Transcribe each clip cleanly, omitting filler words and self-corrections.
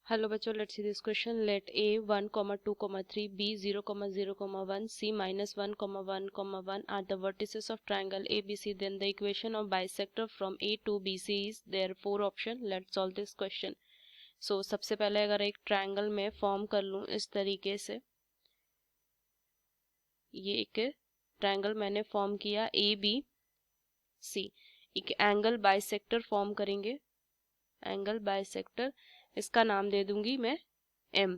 Hello बच्चों, let's see this question. Let A 1, 2, 3, B 0, 0, 1, C minus 1, 1, are the vertices of triangle ABC. Then the equation of bisector from A to BC is. There are 4 options. Let's solve this question. So सबसे पहले अगर एक triangle में form कर लूँ इस तरीके से, ये एक ट्रायंगल मैंने फॉर्म किया ABC, एक एंगल बाइसेक्टर फॉर्म करेंगे, एंगल बाइसेक्टर, इसका नाम दे दूंगी मैं M।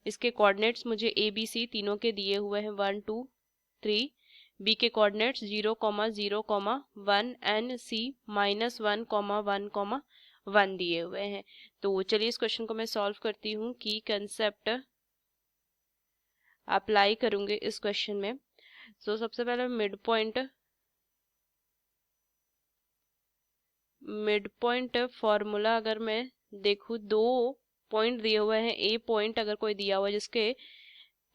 इसके कोऑर्डिनेट्स मुझे ए बी सी तीनों के दिए हुए हैं 1, 2, 3। बी के कोऑर्डिनेट्स 0, 0, 1 एंड सी -1, 1, 1 दिए हुए हैं। तो चलिए इस क्वेश्चन को मैं सॉल्व करती हूँ कि कंसेप्ट अप्लाई करूंगे इस क्वेश्चन में। तो सबसे पहले मिड पॉइंट फॉर्मूला अगर मैं देखूँ, 2 पॉइंट दिए हुए हैं। ए पॉइंट अगर कोई दिया हुआ है जिसके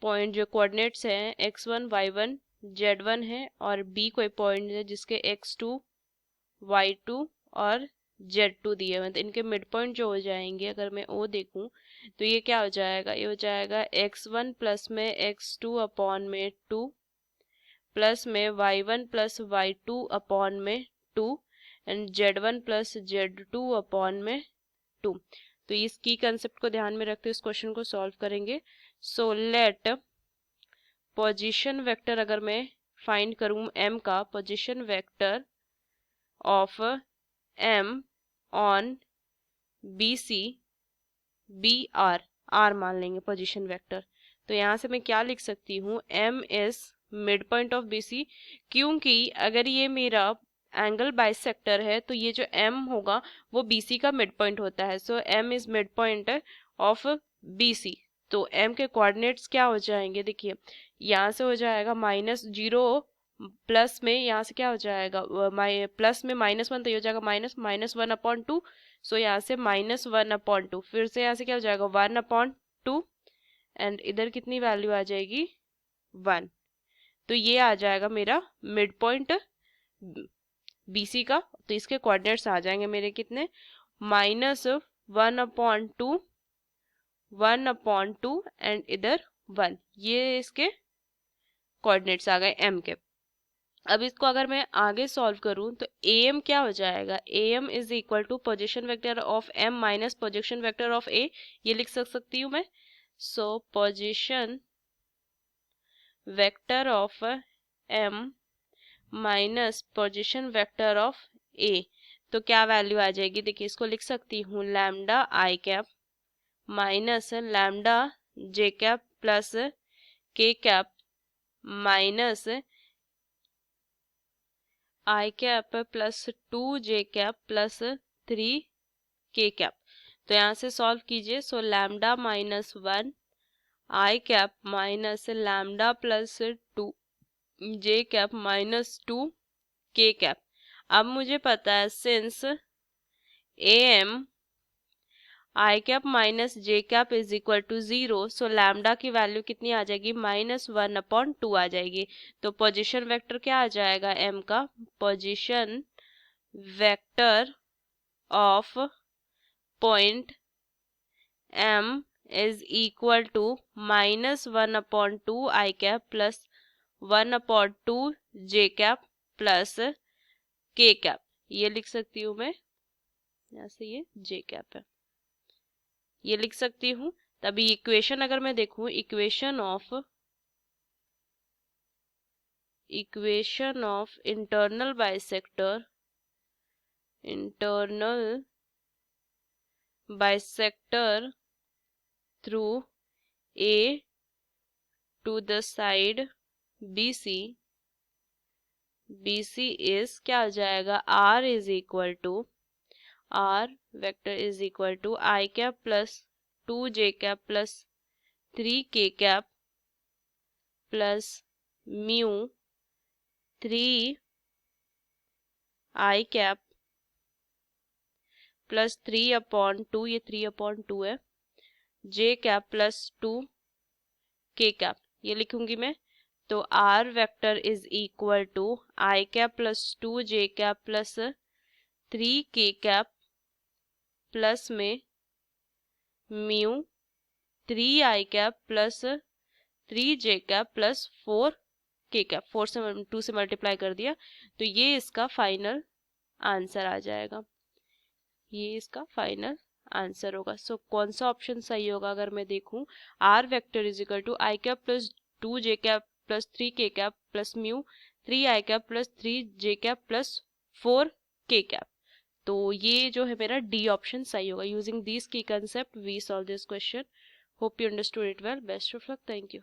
पॉइंट जो कोऑर्डिनेट्स हैं x1, y1, z1 है, और बी कोई पॉइंट है जिसके x2, y2 और z2 दिए हुए हैं, तो इनके मिड पॉइंट जो हो जाएंगे, अगर मैं ओ देखूं तो ये क्या हो जाएगा, ये हो जाएगा x1 प्लस में x2 अपॉन में 2 प्लस में y1 प्लस y2 अपॉन में 2 and z1 plus z2 upon में 2। तो इसकी कंसेप्ट को ध्यान में रखते हुए इस क्वेश्चन को सॉल्व करेंगे। सो लेट पोजीशन वेक्टर अगर मैं फाइंड करूं m का, position vector of m on BC, BR, R मान लेंगे पोजीशन वेक्टर। तो यहाँ से मैं क्या लिख सकती हूँ, m is mid point of BC, क्योंकि अगर ये मेरा एंगल बाइसेक्टर है तो ये जो m होगा वो BC का मिड पॉइंट होता है। सो m is mid point of BC। तो m के कोऑर्डिनेट्स क्या हो जाएंगे, देखिए यहाँ से हो जाएगा -0, प्लस में यहाँ से क्या हो जाएगा, प्लस में -1, तो ये हो जाएगा -1/2। सो यहाँ से -1/2, फिर से यहाँ से क्या हो जाएगा 1/2, एंड इधर कितनी वैल्यू आ जाएगी 1। तो ये आ जाएगा मेरा मिड पॉइंट BC का। तो इसके कोऑर्डिनेट्स आ जाएंगे मेरे कितने, -1/2, 1/2 एंड इधर 1। ये इसके कोऑर्डिनेट्स आ गए m के। अब इसको अगर मैं आगे सॉल्व करूं तो am क्या हो जाएगा, am is equal to position vector of m minus position vector of a, ये लिख सकती हूँ मैं। So position vector of m minus position vector of a, तो क्या वैल्यू आ जाएगी, देखिए इसको लिख सकती हूँ lambda i cap minus lambda j cap plus k cap minus i cap plus 2 j cap plus 3 k cap. तो यहाँ से सॉल्व कीजिए। So lambda -1 i cap minus lambda plus 2 j cap minus 2 k cap. अब मुझे पता है since am i cap minus j cap is equal to 0, so lambda की value कितनी आ जाएगी, -1/2 आ जाएगी। तो पोजीशन वेक्टर क्या आ जाएगा m का, position vector of point m is equal to -1/2 i cap plus 1/2 j cap plus k cap, ये लिख सकती हूँ मैं, यहाँ से ये जे कैप है, ये लिख सकती हूँ। तभी इक्वेशन अगर मैं देखूं, equation of internal bisector through A to the side BC is क्या हो जाएगा, R is equal to R vector is equal to i cap plus 2 j cap plus 3 k cap plus mu 3 i cap plus 3/2, ये 3/2 है, जे cap plus 2 k cap, ये लिखूंगी मैं। तो R vector is equal to i cap plus 2 j cap plus 3 k cap plus में mu 3i cap plus 3j cap plus 4k cap, 4 से 2 से multiply कर दिया, तो ये इसका फाइनल आंसर आ जाएगा, ये इसका फाइनल आंसर होगा। सो कौन सा ऑप्शन सही होगा अगर मैं देखूं, R vector is equal to i cap plus 2j cap plus 3k cap plus mu 3i cap plus 3j cap plus 4k cap, तो ये जो है मेरा डी ऑप्शन सही होगा। Using this key concept we solve this question. Hope you understood it well. Best of luck. Thank you.